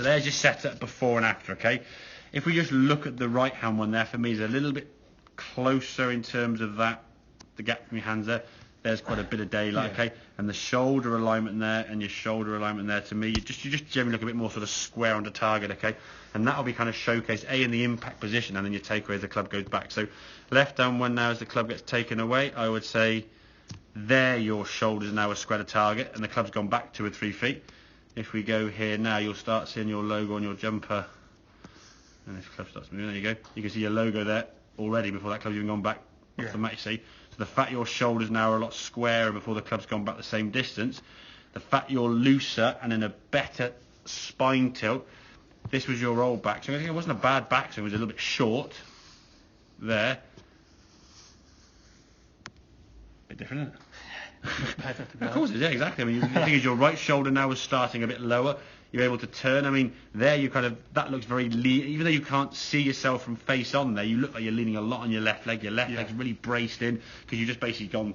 So there's your setup before and after, okay? If we just look at the right hand one there, for me is a little bit closer in terms of that, the gap from your hands there. There's quite a bit of daylight, okay? And the shoulder alignment there and your shoulder alignment there, to me, you just generally look a bit more sort of square on the target, okay? And that'll be kind of showcased, in the impact position, and then your takeaway as the club goes back. So left hand one now as the club gets taken away, I would say there your shoulders now are square to target, and the club's gone back 2 or 3 feet. If we go here now, you'll start seeing your logo on your jumper. And this club starts moving, there you go. You can see your logo there already before that club's even gone back off the mat, you see. So the fact your shoulders now are a lot squarer before the club's gone back the same distance, the fact you're looser and in a better spine tilt, this was your old backswing. I think it wasn't a bad backswing, it was a little bit short there. Bit different, isn't it? Of course it is, yeah, exactly. I mean, the thing is your right shoulder now is starting a bit lower. You're able to turn. I mean, there you kind of, that looks very lean. Even though you can't see yourself from face on there, you look like you're leaning a lot on your left leg. Your left leg's really braced in because you've just basically gone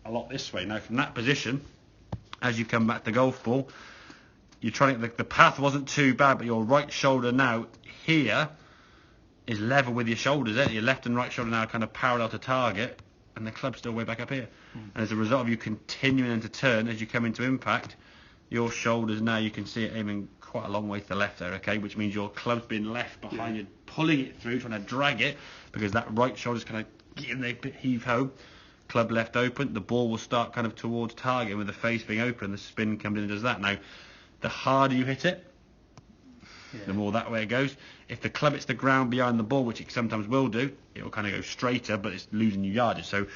a lot this way. Now, from that position, as you come back to golf ball, you're trying to, the path wasn't too bad, but your right shoulder now here is level with your shoulders. Your left and right shoulder now are kind of parallel to target, and the club's still way back up here. And as a result of you continuing to turn as you come into impact, your shoulders now, you can see it aiming quite a long way to the left there, okay, which means your club's been left behind you, pulling it through, trying to drag it, because that right shoulder's kind of getting a bit heave-ho. Club left open, the ball will start kind of towards target with the face being open, the spin comes in and does that. Now, the harder you hit it, the more that way it goes. If the club hits the ground behind the ball, which it sometimes will do, it will kind of go straighter, but it's losing you yardage. So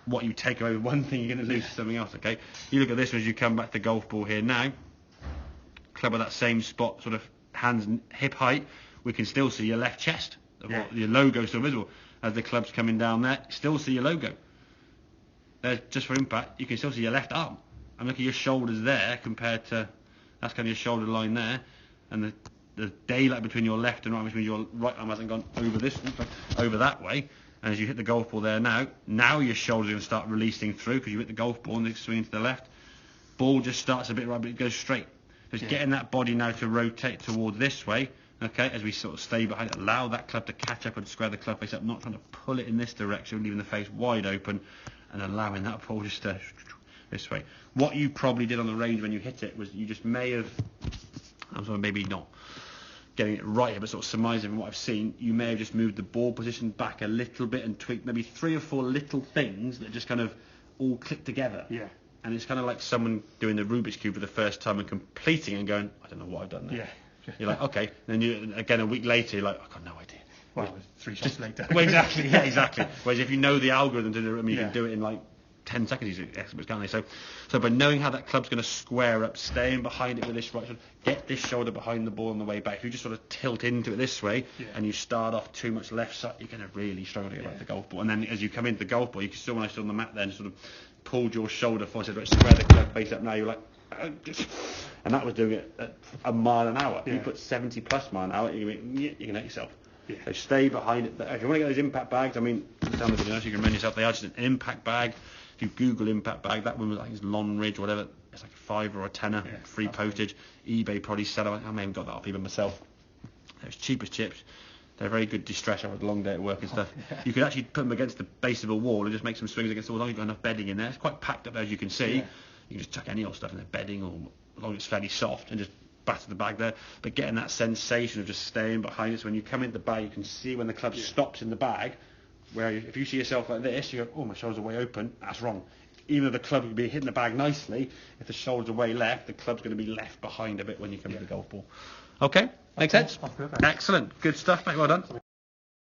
what you take away with one thing, you're going to lose something else, okay? You look at this as you come back to golf ball here now, club at that same spot, sort of hands and hip height, we can still see your left chest. Your logo still visible. As the club's coming down there, still see your logo. There's, just for impact, you can still see your left arm. And look at your shoulders there compared to, that's kind of your shoulder line there, and the daylight between your left and right, which means your right arm hasn't gone over this, over that way. And as you hit the golf ball there now your shoulders are going to start releasing through because you hit the golf ball and they swing to the left. Ball just starts a bit right, but it goes straight. So it's getting that body now to rotate towards this way, okay, as we sort of stay behind it. Allow that club to catch up and square the club face up, not trying to pull it in this direction, leaving the face wide open and allowing that ball just to this way. What you probably did on the range when you hit it was you just may have, I'm sorry, maybe not getting it right here, but sort of surmising from what I've seen, you may have just moved the ball position back a little bit and tweaked maybe 3 or 4 little things that just kind of all click together. Yeah. And it's kind of like someone doing the Rubik's Cube for the first time and completing it and going, I don't know what I've done there. Yeah. You're like, okay. Then you, again, a week later, you're like, I've got no idea. Well, it was 3 shots later. Well, exactly, yeah, exactly. Whereas if you know the algorithm to do it, I mean, you can do it in like 10 seconds, experts, can't they? So by knowing how that club's going to square up, staying behind it with this right shoulder, get this shoulder behind the ball on the way back. If you just sort of tilt into it this way and you start off too much left side, you're going to really struggle to get back to the golf ball. And then as you come into the golf ball, you can still, when I stood on the mat then, sort of pulled your shoulder forward, said, right, square the club face up now. You're like, and that was doing it at a mile an hour. If you put 70 plus mile an hour, you can hit yourself. Yeah. So stay behind it. If you want to get those impact bags, I mean, tell me, you can remind yourself, they are just an impact bag. If you Google impact bag, that one was, I think it's Long Ridge or whatever, it's like a $5 or a $10, free postage. eBay probably sell it. I may have got that off eBay myself. They're as cheap as chips. They're very good distress after a long day at work and stuff. You could actually put them against the base of a wall and just make some swings against the wall. As long as you've got enough bedding in there. It's quite packed up there, as you can see. You can just chuck any old stuff in there, bedding, or as long as it's fairly soft, and just batter the bag there. But getting that sensation of just staying behind it, so when you come into the bag, you can see when the club stops in the bag. Where if you see yourself like this, you go, oh, my shoulders are way open. That's wrong. Even though the club would be hitting the bag nicely, if the shoulders are way left, the club's going to be left behind a bit when you come to the golf ball. Okay, makes sense? That's perfect. Excellent. Good stuff, mate. Well done.